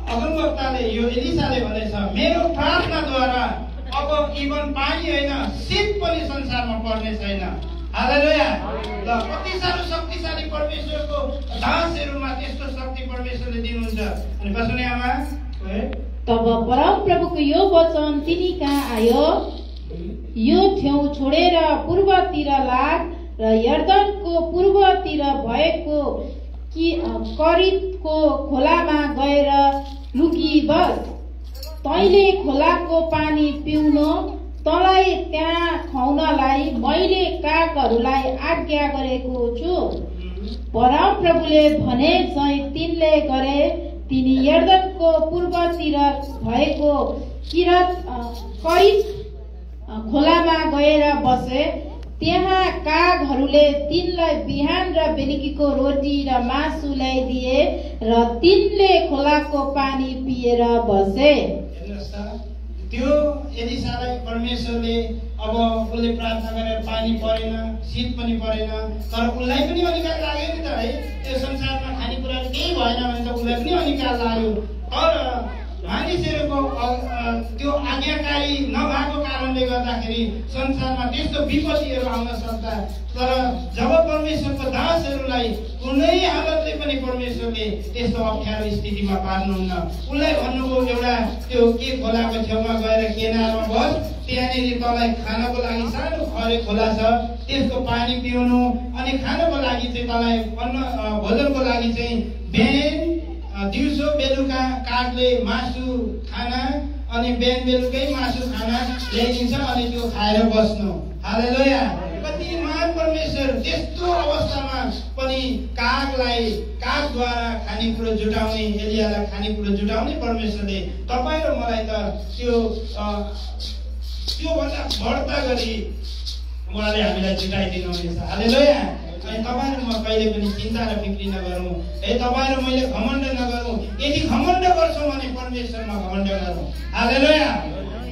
अगमवक्ताले यो एलिसाले भनेछ, मेरो प्रार्थनाद्वारा अब इभन पानी होइन शीत पनि संसारमा पर्ने छैन। हालेलुया। ल कति साह्रो शक्तिशाली परमेश्वरको दासहरूमा त्यस्तो शक्ति परमेश्वरले दिनुहुन्छ। अनि बस्ने आमा
तब परम प्रभुको यो वचन तिनी कहाँ आयो, यो ठाउँ छोडेर पूर्वतिर लाग र यर्दनको पूर्वतिर भएको करितको खोलामा गएर लुकी बस। तैले खोलाको पानी पिउन, तँलाई त्यहाँ खुवाउनलाई मैले कागहरूलाई आज्ञा गरेको छु। परम प्रभुले भने चाहिँ तिनले गरे। तिनी यर्दनको पूर्वतिर भएको करित खोलामा गएर बसे। त्यहाँ कागहरूले तिनलाई बिहान र बेलुकीको रोटी र मासु ल्याइदिए र तिनले खोलाको पानी पिएर बसे।
त्यो एलिसालाई परमेश्वरले अब उसले प्रार्थना गरेर पानी परेन, शीत पनि परेन, तर उसलाई पनि अनिकाल लाग्यो नि त है। त्यो संसारमा खानेकुराहरू केही भएन भने त उसलाई पनि अनिकाल लाग्यो। तर मानिसहरूको त्यो आज्ञाकारी नभएको कारणले गर्दाखेरि संसारमा त्यस्तो विपत्तिहरू आउन सक्छ। तर जब परमेश्वरको दासहरूलाई कुनै हालतले पनि परमेश्वरले त्यस्तो अप्ठ्यारो स्थितिमा पार्नुहुन्न। उसलाई भन्नुभयो एउटा त्यो के खोलाको छेउमा गएर किनारमा बस, त्यहाँनिर तँलाई खानको लागि सानो खरे खोला छ, त्यसको पानी पिउनु, अनि खानको लागि चाहिँ तँलाई भोजनको लागि चाहिँ बिहान दिउँसो बेलुका कागले मासु खाना, अनि बिहान बेलुकै मासु खाना ल्याइदिन्छ, अनि त्यो खाएर बस्नु। हालेलुया। कति महान परमेश्वर। त्यस्तो अवस्थामा पनि कागद्वारा खानेकुरो जुटाउने, एलियालाई खानेकुरो जुटाउने परमेश्वरले तपाईँ र मलाई त त्योभन्दा बढ्ता गरी उहाँले हामीलाई जुटाइदिनुहुनेछ। हालेलुया। अनि तपाईँ र म कहिले पनि चिन्ता र फिक्री नगरौँ है। तपाईँ र मैले घमण्ड नगरौँ। यदि घमण्ड गर्छौँ भने परमेश्वरमा घमण्ड गरौँ। हालेलुया।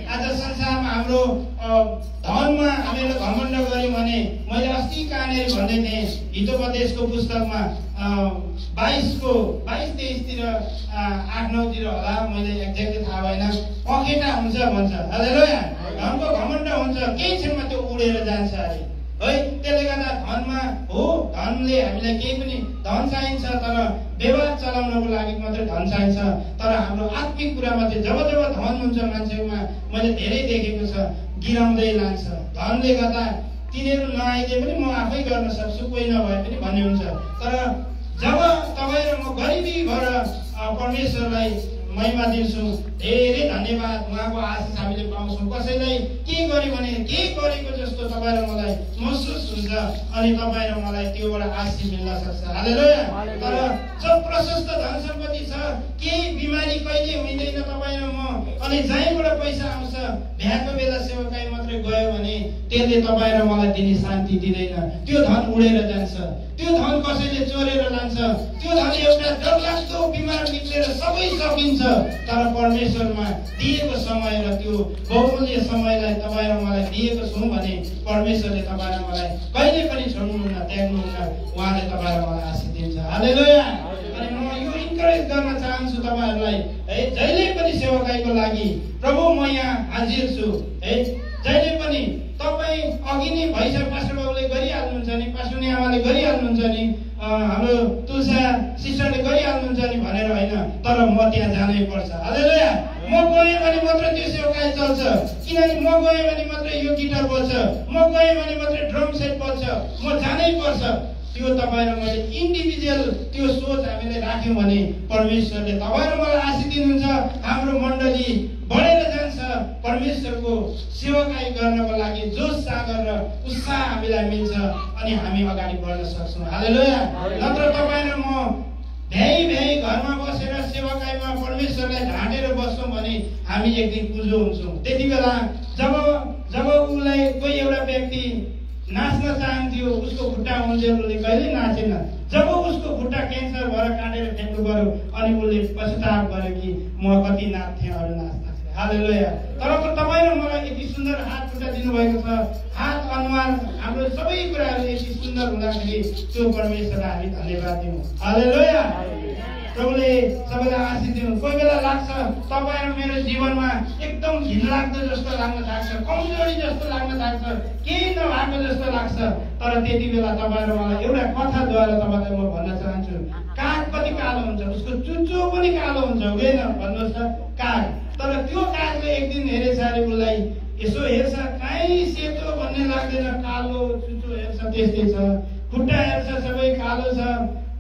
आज संसारमा हाम्रो धनमा हामीले घमण्ड गर्यौँ भने, मैले अस्ति कहाँनिर भन्दै थिएँ हितोपदेशको पुस्तकमा 22:23 8-9 होला, मैले एक्ज्याक्टली थाहा भएन, पखेटा हुन्छ भन्छ। हालेलुया। धनको घमण्ड हुन्छ, केही क्षणमा त्यो उडेर जान्छ अरे है। त्यसले गर्दा धनमा हो, धनले हामीलाई केही पनि धन चाहिन्छ, तर व्यवहार चलाउनको लागि मात्रै धन चाहिन्छ। तर हाम्रो आत्मिक कुरामा चाहिँ जब धन हुन्छ मान्छेमा, मैले धेरै देखेको छ गिराउँदै लान्छ। धनले गर्दा तिनीहरू नआइदिए पनि म आफै गर्न सक्छु, कोही नभए पनि भन्ने हुन्छ। तर जब तपाईँ र म गरिबी भएर परमेश्वरलाई महिमा दिन्छु। धेरै धन्यवाद। उहाँको आशिष हामीले पाउँछौँ। कसैलाई के गर्यो भने के गरेको जस्तो तपाईँ र मलाई महसुस हुन्छ अनि तपाईँ र मलाई त्योबाट आशिष मिल्न सक्छ। हालेलुया। तर जो प्रशस्त धन सम्पत्ति छ, केही बिमारी कहिले हुँदैन तपाईँ र म, अनि जहीँबाट पैसा आउँछ भ्याएको बेला सेवाकाई मात्रै गयो भने त्यसले तपाईँ र मलाई दिने शान्ति दिँदैन। त्यो धन उडेर जान्छ, त्यो धन कसैले चोरेर लान्छ, त्यो धन एउटा डरलाग्दो बिमार निक्लेर सबै सकिन्छ। तर परमेश्वरमा दिएको समय र त्यो बहुमूल्य समयलाई तपाईँ र मलाई दिएको छौँ भने परमेश्वरले तपाईँ र मलाई कहिले पनि छोड्नुहुन्न, त्याग्नुहुन्न। उहाँले तपाईँ र मलाई आशीष दिन्छ। हालेलुया। अनि म यो इन्करेज गर्न चाहन्छु तपाईँहरूलाई है, जहिले पनि सेवाकाईको लागि प्रभु म यहाँ हाजिर छु है। जहिले पनि तपाईँ अघि नै भैसा पास्टर बाबुले गरिहाल्नुहुन्छ नि, पास्टर नि आमाले गरिहाल्नुहुन्छ नि, हाम्रो तुलसा सिस्टरले गरिहाल्नुहुन्छ नि भनेर होइन, तर म त्यहाँ जानै पर्छ। हालेलुया। म गएँ भने मात्र त्यो सेवाकाई चल्छ, किनभने म गएँ भने मात्र यो गिटार बज्छ, म गएँ भने मात्र ड्रम सेट बज्छ। म जानै पर्छ। त्यो तपाईँ र मैले इन्डिभिजुअल त्यो सोच हामीले राख्यौँ भने परमेश्वरले तपाईँ र मलाई आशीष दिनुहुन्छ। हाम्रो मण्डली बढेर जान्छ। परमेश्वरको सेवाकाई गर्नको लागि जोस जागर र उत्साह हामीलाई मिल्छ अनि हामी अगाडि बढ्न सक्छौँ। हालेलुया। नत्र तपाईँ र म भ्याइ घरमा बसेर सेवाकाईमा परमेश्वरलाई ढाँटेर बस्छौँ भने हामी एक दिन पुजो हुन्छौँ। त्यति बेला जब उसलाई कोही एउटा व्यक्ति नाच्न चाहन्थ्यो, उसको खुट्टा हुन्थ्यो, उसले कहिले नाचेन। जब उसको खुट्टा क्यान्सर भएर काटेर फ्याँक्नु पर्यो अनि उसले पश्चाताप गर्यो कि म कति नाच्थेँ, अरू नाच्दा। हालेलुया। तर तपाईँ र मलाई यति सुन्दर हात खुट्टा दिनुभएको छ, हात अनुहार हाम्रो सबै कुराहरू यति सुन्दर हुँदाखेरि त्यो परमेश्वरलाई हामी धन्यवाद दिउँ। हालेलुया। प्रभुले सबैलाई आशीष दिनु। कोही बेला लाग्छ तपाईँ र मेरो जीवनमा एकदम घिनलाग्दो जस्तो लाग्न थाल्छ, कमजोरी जस्तो लाग्न थाल्छ, केही नभएको जस्तो लाग्छ। तर त्यति बेला तपाईँ र मलाई एउटा कथाद्वारा तपाईँलाई म भन्न चाहन्छु, काग पनि कालो हुन्छ, उसको चुच्चो पनि कालो हुन्छ, हुँदैन भन्नुहोस् त काग। तर त्यो कागले एक दिन हेरेछ अरे उसलाई, यसो हेर्छ कहीँ सेतो भन्ने लाग्दैन, कालो चुच्चो हेर्छ त्यस्तै छ, खुट्टा हेर्छ सबै कालो छ,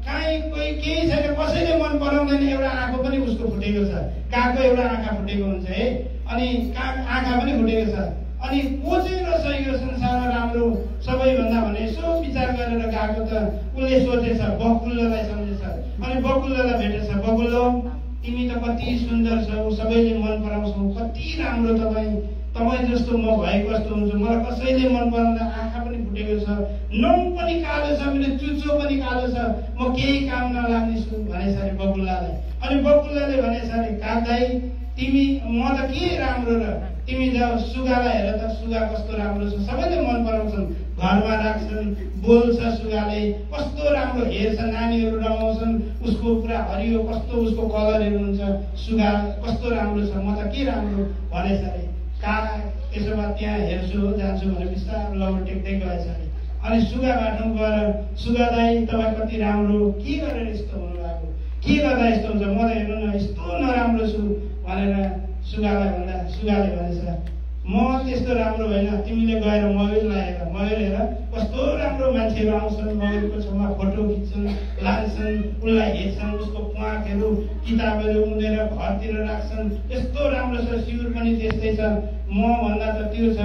कहीँ कोही केही छैन, कसैले मन पराउँदैन। एउटा आँखा पनि उसको फुटेको छ, कागको एउटा आँखा फुटेको हुन्छ है, अनि काग आँखा पनि फुटेको छ। अनि को चाहिँ रहेछ यो संसारमा राम्रो सबैभन्दा भने यसो विचार गरेर गएको त उसले सोचेछ, बकुल्लोलाई सम्झेछ। अनि बकुल्लोलाई भेटेछ, बकुल्लो तिमी त कति सुन्दर छौ, सबैले मन पराउँछौ, कति राम्रो तपाईँ जस्तो म भए कस्तो हुन्छ, मलाई कसैले मन पराउँदा, आँखा पनि फुटेको छ, नङ पनि कालो छ, मेरो चुच्चो पनि कालो छ, म केही काम नलाग्ने छु भनेछ अरे बकुल्लालाई। अनि बकुल्लाले भनेछ अरे काग दाइ तिमी म त के राम्रो र तिमी जाऊ सुगालाई हेर त, सुगा कस्तो राम्रो छ, सबैले मन पराउँछन्, घरमा राख्छन्, बोल्छ सुगाले, कस्तो राम्रो हेर्छ, नानीहरू रमाउँछन्, उसको पुरा हरियो कस्तो उसको कलरहरू हुन्छ, सुगा कस्तो राम्रो छ, म त के राम्रो भनेछ अरे। काग त्यसो भए त्यहाँ हेर्छु जान्छु भने बिस्तारो लौरो टेक्दै गएछ अरे। अनि सुगा बाटो गएर सुगा दाइ तपाईँ कति राम्रो, के गरेर यस्तो हुनुभएको, के गर्दा यस्तो हुन्छ, म त हेर्नु न यस्तो नराम्रो छु भनेर सुगालाई भन्दा सुगाले भनेछ म त्यस्तो राम्रो होइन, तिमीले गएर मयुरलाई हेर, मयुर हेर कस्तो राम्रो मान्छेहरू आउँछन्, मयुरको छेउमा फोटो खिच्छन्, लान्छन्, उसलाई हेर्छन्, उसको प्वाँखहरू किताबहरू उनेर घरतिर राख्छन्, यस्तो राम्रो छ, सिउर पनि त्यस्तै छ, म भन्दा त त्यो छ,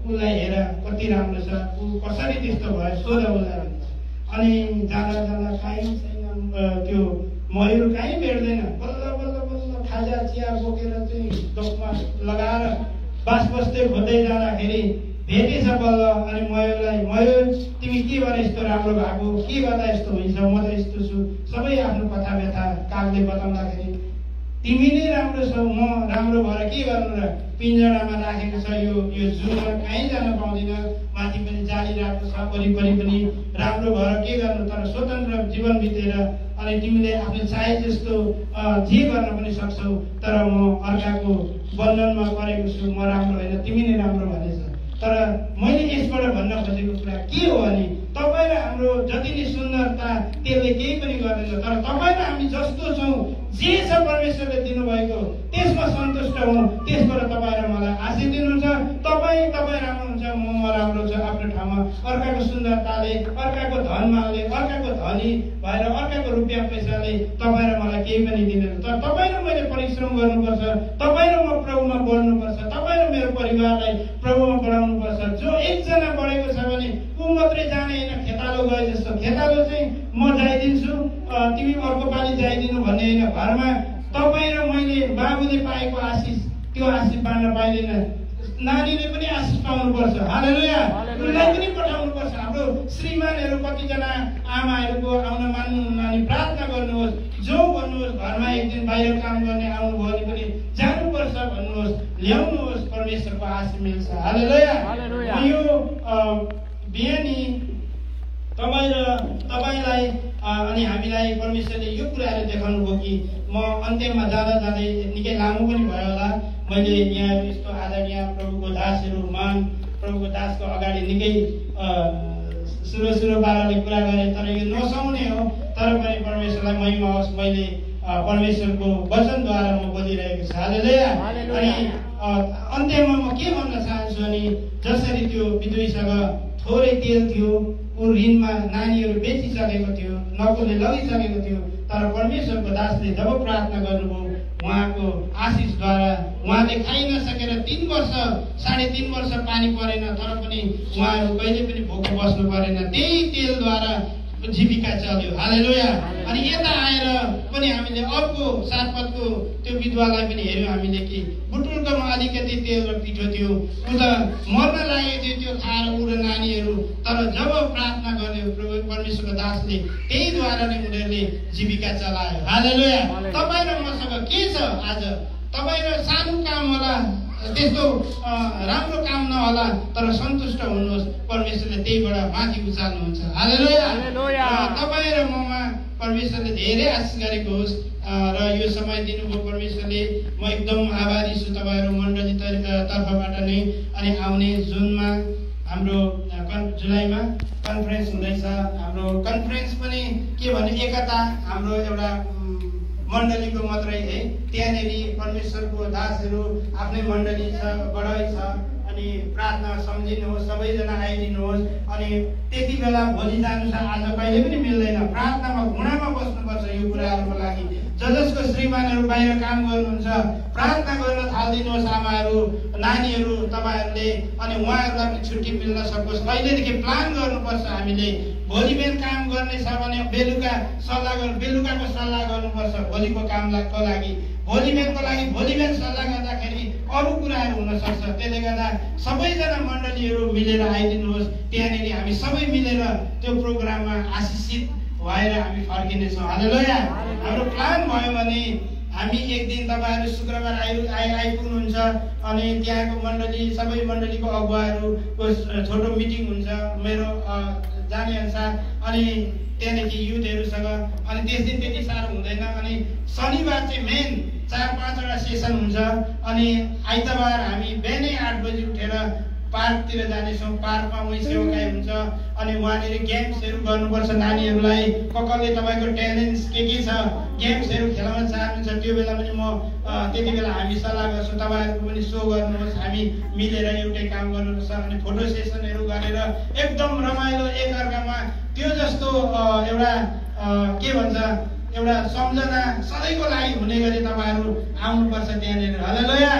उसलाई हेर कति राम्रो छ, ऊ कसरी त्यस्तो भयो सोध उसलाई। अनि जाँदा जाँदा कहीँ छैन त्यो मयुर, कहीँ भेट्दैन, बल्ल बल्ल बल्ल खाजा चिया बोकेर चाहिँ डोकमा लगाएर बास बस्दै खोज्दै जाँदाखेरि भेटेछ बल्ल। अनि मयुरलाई, मयुर तिमी के भएर यस्तो राम्रो भएको, के गर्दा यस्तो हुन्छ, म त यस्तो छु, सबै आफ्नो कथा व्यथा कागले बताउँदाखेरि तिमी नै राम्रो छौ, म राम्रो भएर के गर्नु र, पिञ्जडामा राखेको छ, यो जुमा कहीँ जान पाउँदिन, माथि पनि जाली राखेको छ, वरिपरि पनि राम्रो भएर के गर्नु, तर स्वतन्त्र जीवन बितेर अनि तिमीले आफ्नो चाहे जस्तो जे गर्न पनि सक्छौ, तर म अर्काको बन्धनमा परेको छु, म राम्रो होइन, तिमी नै राम्रो भनेछ। तर मैले यसबाट भन्न खोजेको कुरा के हो भने तपाईँ र हाम्रो जति नै सुन्दरता त्यसले केही पनि गर्दैन, तर तपाईँ र हामी जस्तो छौँ, जे छ परमेश्वरले दिनुभएको त्यसमा सन्तुष्ट हुँ, त्यसबाट तपाईँ र मलाई आशिष दिनुहुन्छ। तपाईँ राम्रो हुन्छ, म राम्रो छु आफ्नो ठाउँमा। अर्काको सुन्दरताले, अर्काको धनमालले, अर्काको धनी भएर, अर्काको रुपियाँ पैसाले तपाईँ र मलाई केही पनि दिँदैन। तर तपाईँ र मैले परिश्रम गर्नुपर्छ, तपाईँ र म प्रभुमा बढ्नुपर्छ, तपाईँ र मेरो परिवारलाई प्रभुमा बढाउनुपर्छ। जो एकजना बढेको छ भने ऊ मात्रै जाने होइन, खेतालो गए जस्तो। खेतालो चाहिँ म जाइदिन्छु, तिमी अर्को पालि जाइदिनु भन्ने होइन। घरमा तपाईँ र मैले बाबुले पाएको आशिष त्यो आशिष बाँड्न पाइँदैन। नानीले पनि आशिष पाउनुपर्छ। हालेलुया। उसलाई पनि पठाउनुपर्छ। हाम्रो श्रीमानहरू कतिजना आमाहरूको आउन मान्नुहुन्न भने प्रार्थना गर्नुहोस्। जो भन्नुहोस् घरमा एक दिन बाहिर काम गर्ने आउनुभयो भने पनि जानुपर्छ भन्नुहोस्, ल्याउनुहोस्, परमेश्वरको आशिष मिल्छ। हालेलुया। यो बिहानी तपाईलाई अनि हामीलाई परमेश्वरले यो कुराहरू देखाउनु भयो कि म अन्त्यमा जाँदा जाँदै निकै लामो पनि भयो होला। मैले यहाँ यस्तो आदरणीय प्रभुको दासहरू प्रभुको दासको अगाडि निकै सुरु पाराले कुरा गरेँ, तर यो नसुहाउने हो। तर पनि परमेश्वरलाई महिमा होस्, मैले परमेश्वरको वचनद्वारा म बोलिरहेको छु। हालेलुया। अनि अन्त्यमा म के भन्न चाहन्छु भने जसरी त्यो विधुवीसँग थोरै तेल थियो, ऊ ऋणमा नानीहरू बेचिसकेको थियो, नकोले लगिसकेको थियो, तर परमेश्वरको दासले जब प्रार्थना गर्नुभयो उहाँको आशिषद्वारा उहाँले खाइ नसकेर 3 वर्ष 3.5 वर्ष पानी परेन, तर पनि उहाँहरू कहिले पनि भोको बस्नु परेन। त्यही तेलद्वारा जीविका चल्यो। हालेलुया। अनि यता आएर पनि हामीले अर्को सातपथको त्यो विधवालाई पनि हेर्यौँ हामीले कि बुटुल्कोमा अलिकति तेल र पिठो थियो, ऊ त मर्न लागेको थियो त्यो खाएर ऊ र नानीहरू। तर जब प्रार्थना गर्यो परमेश्वरको दासले, त्यहीद्वारा नै उनीहरूले जीविका चलायो। हालेलुया। तपाईँ र मसँग के छ आज? तपाईँ र सानो काम होला, त्यस्तो राम्रो काम नहोला, तर सन्तुष्ट हुनुहोस्, परमेश्वरले त्यहीबाट माथि उचाल्नुहुन्छ। हालेलुया। तपाईँ र ममा परमेश्वरले धेरै आशिष गरेको होस् र यो समय दिनुभयो परमेश्वरले। म एकदम आभारी छु तपाईँहरू मण्डली तर्फबाट नै। अनि आउने जुनमा हाम्रो जुलाईमा कन्फरेन्स हुँदैछ। हाम्रो कन्फरेन्स पनि के भने एकता हाम्रो एउटा मण्डलीको मात्रै है। त्यहाँनिर परमेश्वरको दासहरू आफ्नै मण्डली छ, बढाइ छ। अनि प्रार्थना सम्झिनुहोस्, सबैजना आइदिनुहोस्। अनि त्यति बेला भोलि जानु छ, आज कहिले पनि मिल्दैन। प्रार्थनामा घुँडामा बस्नुपर्छ यो कुराहरूको लागि। जसको श्रीमानहरू बाहिर काम गर्नुहुन्छ, प्रार्थना गर्न थालिदिनुहोस् आमाहरू, नानीहरू तपाईँहरूले। अनि उहाँहरूलाई पनि छुट्टी मिल्न सकोस्। कहिलेदेखि प्लान गर्नुपर्छ हामीले। भोलि बिहान काम गर्ने छ भने बेलुकाको सल्लाह गर्नुपर्छ भोलिको कामको लागि। भोलि बिहान सल्लाह गर्दाखेरि अरू कुराहरू हुन सक्छ। त्यसले गर्दा सबैजना मण्डलीहरू मिलेर आइदिनुहोस्। त्यहाँनिर हामी सबै मिलेर त्यो प्रोग्राममा आशिषित भएर हामी फर्किनेछौँ। हालेलुया। हाम्रो प्लान भयो भने हामी एक दिन तपाईँहरू शुक्रबार आइपुग्नुहुन्छ। अनि त्यहाँको मण्डली सबै मण्डलीको अगुवाहरूको छोटो मिटिङ हुन्छ मेरो जाने अनुसार। अनि त्यहाँदेखि युथहरूसँग अनि त्यस दिन त्यति साह्रो हुँदैन। अनि शनिबार चाहिँ मेन 4-5वटा सेसन हुन्छ। अनि आइतबार हामी बिहानै 8 बजी उठेर पार्कतिर जानेछौँ। पार्कमा उही सेवाकाई हुन्छ। अनि वहाँनिर गेम्सहरू गर्नुपर्छ नानीहरूलाई। कसले तपाईँको ट्यालेन्ट्स के छ गेम्सहरू खेलाउन चाहनुहुन्छ, त्यो बेला पनि म त्यति बेला हामी सल्लाह गर्छौँ। तपाईँहरूको पनि सो गर्नुहोस्, हामी मिलेर एउटै काम गर्नुपर्छ। अनि फोटो सेसनहरू गरेर एकदम रमाइलो एकअर्कामा त्यो जस्तो एउटा के भन्छ एउटा सम्झना सधैँको लागि हुने गरी तपाईँहरू आउनुपर्छ त्यहाँनिर। हालेलुया।